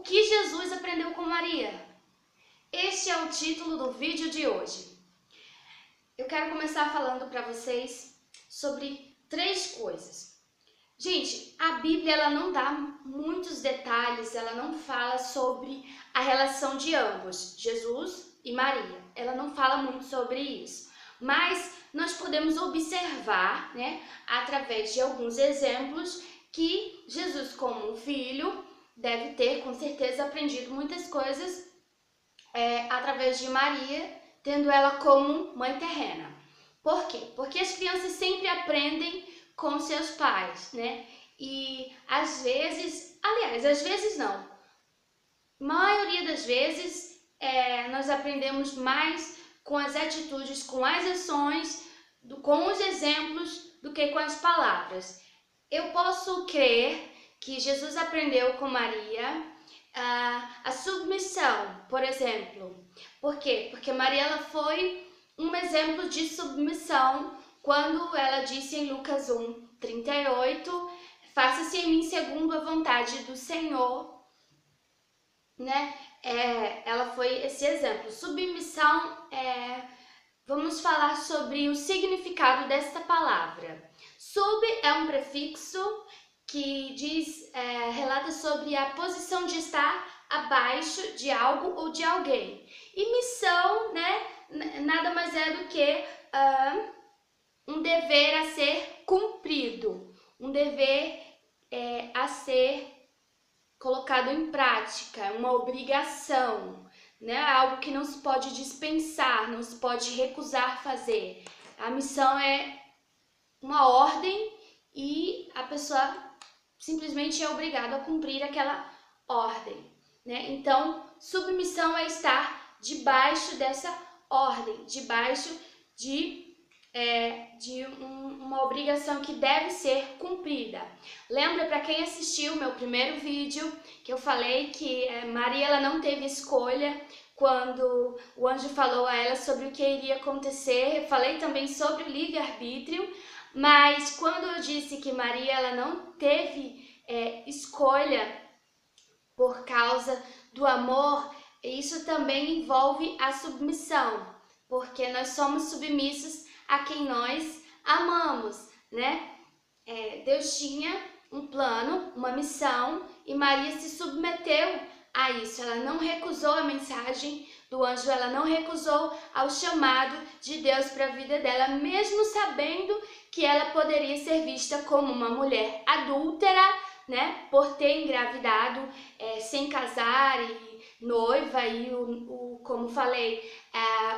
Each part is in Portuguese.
O que Jesus aprendeu com Maria? Este é o título do vídeo de hoje. Eu quero começar falando para vocês sobre 3 coisas. Gente, a Bíblia ela não dá muitos detalhes, ela não fala sobre a relação de ambos, Jesus e Maria. Ela não fala muito sobre isso, mas nós podemos observar, através de alguns exemplos, que Jesus, como um filho, deve ter com certeza aprendido muitas coisas através de Maria, tendo ela como mãe terrena. Por quê? Porque as crianças sempre aprendem com seus pais, E às vezes não, maioria das vezes nós aprendemos mais com as atitudes, com as ações, com os exemplos, do que com as palavras. Eu posso crer que Jesus aprendeu com Maria a submissão, por exemplo. Por quê? Porque Maria ela foi um exemplo de submissão quando ela disse em Lucas 1:38, faça-se em mim segundo a vontade do Senhor, ela foi esse exemplo. Submissão, vamos falar sobre o significado desta palavra. Sub é um prefixo que relata sobre a posição de estar abaixo de algo ou de alguém. E missão, nada mais é do que um dever a ser cumprido, um dever a ser colocado em prática, uma obrigação, algo que não se pode dispensar, não se pode recusar fazer. A missão é uma ordem e a pessoa simplesmente é obrigada a cumprir aquela ordem, Então, submissão é estar debaixo dessa ordem, debaixo de uma obrigação que deve ser cumprida. Lembra, para quem assistiu o meu primeiro vídeo, que eu falei que Maria ela não teve escolha quando o anjo falou a ela sobre o que iria acontecer. Eu falei também sobre o livre-arbítrio, mas quando eu disse que Maria ela não teve escolha por causa do amor, isso também envolve a submissão, porque nós somos submissos a quem nós amamos, Deus tinha um plano, uma missão, e Maria se submeteu a isso. Ela não recusou a mensagem do anjo, ela não recusou ao chamado de Deus para a vida dela, mesmo sabendo que ela poderia ser vista como uma mulher adúltera, por ter engravidado sem casar e noiva, e como falei,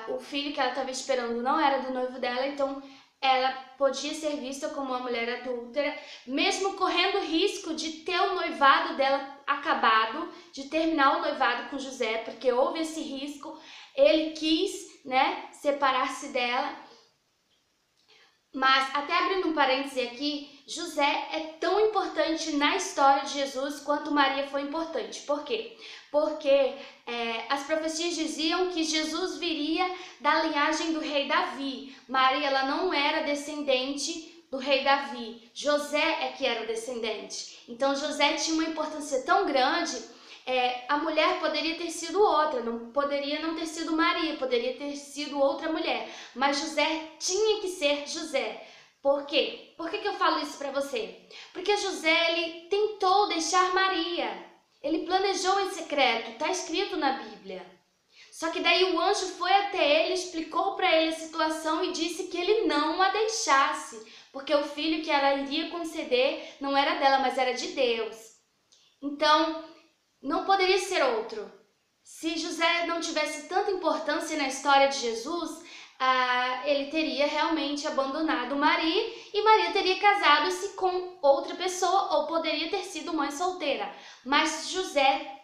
o filho que ela estava esperando não era do noivo dela, então ela podia ser vista como uma mulher adúltera, mesmo correndo risco de ter o noivado dela acabado, de terminar o noivado com José, porque houve esse risco, ele quis, separar-se dela. Mas, até abrindo um parêntese aqui, José é tão importante na história de Jesus quanto Maria foi importante. Por quê? Porque as profecias diziam que Jesus viria da linhagem do rei Davi. Maria ela não era descendente do rei Davi. José é que era o descendente. Então José tinha uma importância tão grande. A mulher poderia ter sido outra, poderia não ter sido Maria, poderia ter sido outra mulher, mas José tinha que ser José. Por quê? Por que eu falo isso para você? Porque José, ele tentou deixar Maria, ele planejou em secreto, está escrito na Bíblia. Só que daí o anjo foi até ele, explicou para ele a situação e disse que ele não a deixasse, porque o filho que ela iria conceder não era dela, mas era de Deus. Então, não poderia ser outro. Se José não tivesse tanta importância na história de Jesus, ele teria realmente abandonado Maria e Maria teria casado-se com outra pessoa ou poderia ter sido mãe solteira. Mas José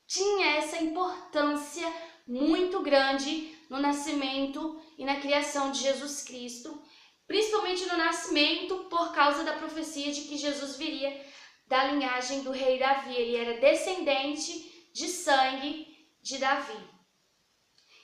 tinha essa importância muito grande no nascimento e na criação de Jesus Cristo, principalmente no nascimento por causa da profecia de que Jesus viria da linhagem do rei Davi. Ele era descendente de sangue de Davi.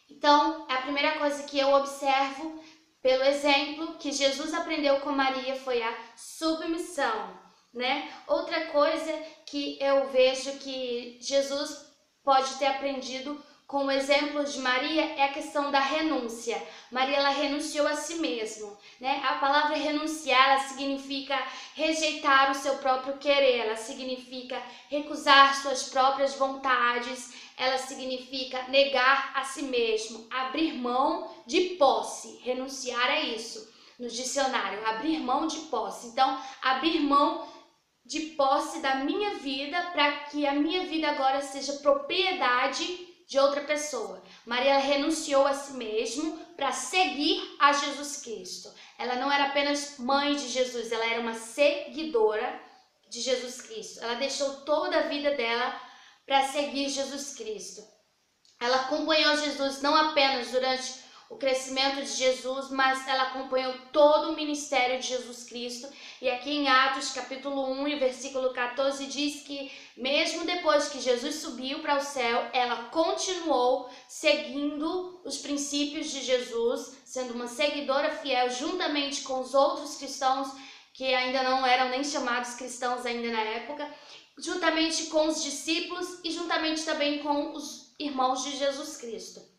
Então, a primeira coisa que eu observo pelo exemplo que Jesus aprendeu com Maria foi a submissão, né? Outra coisa que eu vejo que Jesus pode ter aprendido com o exemplo de Maria é a questão da renúncia. Maria, ela renunciou a si mesma, né? A palavra renunciar, ela significa rejeitar o seu próprio querer, ela significa recusar suas próprias vontades, ela significa negar a si mesmo, abrir mão de posse. Renunciar é isso, no dicionário, abrir mão de posse. Então, abrir mão de posse da minha vida para que a minha vida agora seja propriedade de outra pessoa. Maria renunciou a si mesma para seguir a Jesus Cristo. Ela não era apenas mãe de Jesus, ela era uma seguidora de Jesus Cristo. Ela deixou toda a vida dela para seguir Jesus Cristo. Ela acompanhou Jesus não apenas durante o crescimento de Jesus, mas ela acompanhou todo o ministério de Jesus Cristo. E aqui em Atos, capítulo 1 e versículo 14, diz que mesmo depois que Jesus subiu para o céu, ela continuou seguindo os princípios de Jesus, sendo uma seguidora fiel, juntamente com os outros cristãos, que ainda não eram nem chamados cristãos ainda na época, juntamente com os discípulos e juntamente também com os irmãos de Jesus Cristo.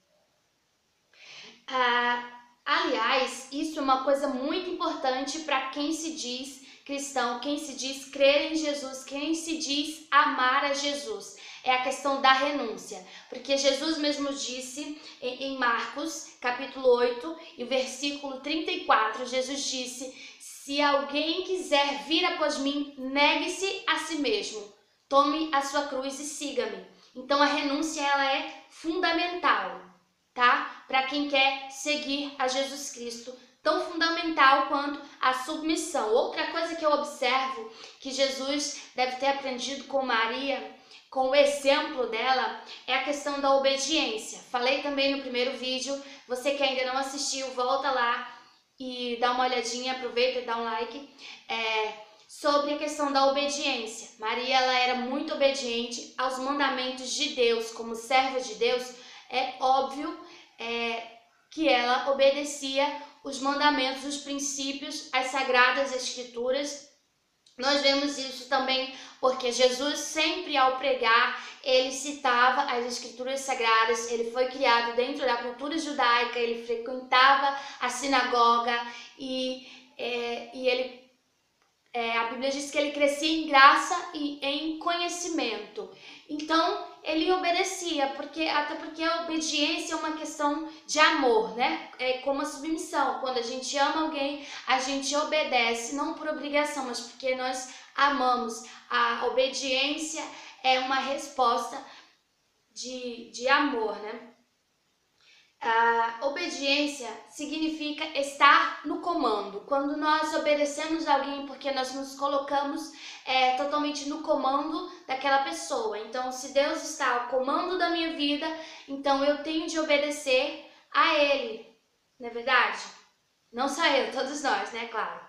Aliás, isso é uma coisa muito importante para quem se diz cristão, quem se diz crer em Jesus, quem se diz amar a Jesus. É a questão da renúncia, porque Jesus mesmo disse em Marcos, capítulo 8, e versículo 34, Jesus disse: se alguém quiser vir após mim, negue-se a si mesmo, tome a sua cruz e siga-me. Então a renúncia, ela é fundamental, tá? Para quem quer seguir a Jesus Cristo, tão fundamental quanto a submissão. Outra coisa que eu observo que Jesus deve ter aprendido com Maria, com o exemplo dela, é a questão da obediência. Falei também no primeiro vídeo, você que ainda não assistiu, volta lá e dá uma olhadinha, aproveita e dá um like, sobre a questão da obediência. Maria, ela era muito obediente aos mandamentos de Deus. Como serva de Deus, é óbvio que ela obedecia os mandamentos, os princípios, as sagradas escrituras. Nós vemos isso também porque Jesus sempre ao pregar, ele citava as escrituras sagradas, ele foi criado dentro da cultura judaica, ele frequentava a sinagoga e a Bíblia diz que ele crescia em graça e em conhecimento. Então, ele obedecia, até porque a obediência é uma questão de amor, né? É como a submissão. Quando a gente ama alguém, a gente obedece, não por obrigação, mas porque nós amamos. A obediência é uma resposta de amor, né? A obediência significa estar no comando. Quando nós obedecemos alguém porque nós nos colocamos totalmente no comando daquela pessoa. Então, se Deus está ao comando da minha vida, então eu tenho de obedecer a Ele, não é verdade? Não só eu, todos nós, né? Claro.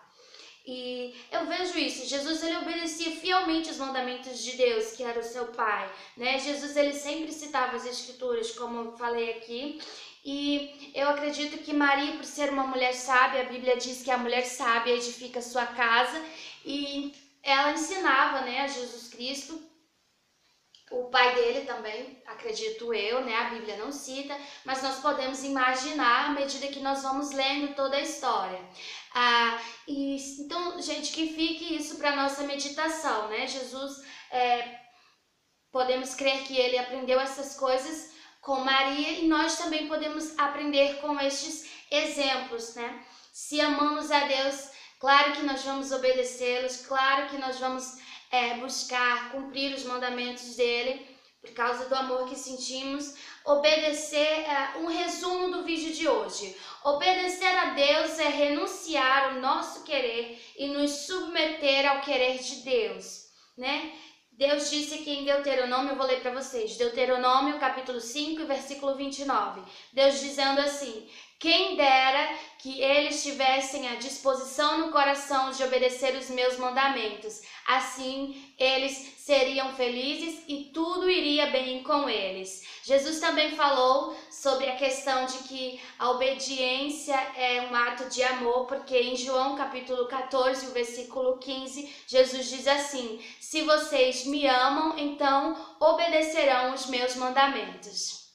E eu vejo isso, Jesus, ele obedecia fielmente os mandamentos de Deus, que era o seu Pai, né? Jesus, ele sempre citava as escrituras, como eu falei aqui. E eu acredito que Maria, por ser uma mulher sábia, a Bíblia diz que a mulher sábia edifica sua casa, e ela ensinava, né, a Jesus Cristo, o pai dele também, acredito eu, né, a Bíblia não cita, mas nós podemos imaginar à medida que nós vamos lendo toda a história. Então, gente, que fique isso para nossa meditação, né? Jesus, podemos crer que ele aprendeu essas coisas com Maria e nós também podemos aprender com estes exemplos, né? Se amamos a Deus, claro que nós vamos obedecê-los, claro que nós vamos buscar cumprir os mandamentos dele, por causa do amor que sentimos. Obedecer, um resumo do vídeo de hoje. Obedecer a Deus é renunciar ao nosso querer e nos submeter ao querer de Deus, né? Deus disse aqui em Deuteronômio, eu vou ler para vocês, Deuteronômio capítulo 5, versículo 29, Deus dizendo assim: quem dera que eles tivessem a disposição no coração de obedecer os meus mandamentos, assim eles seriam felizes e tudo iria queria bem com eles. Jesus também falou sobre a questão de que a obediência é um ato de amor, porque em João capítulo 14, o versículo 15, Jesus diz assim: se vocês me amam, então obedecerão os meus mandamentos.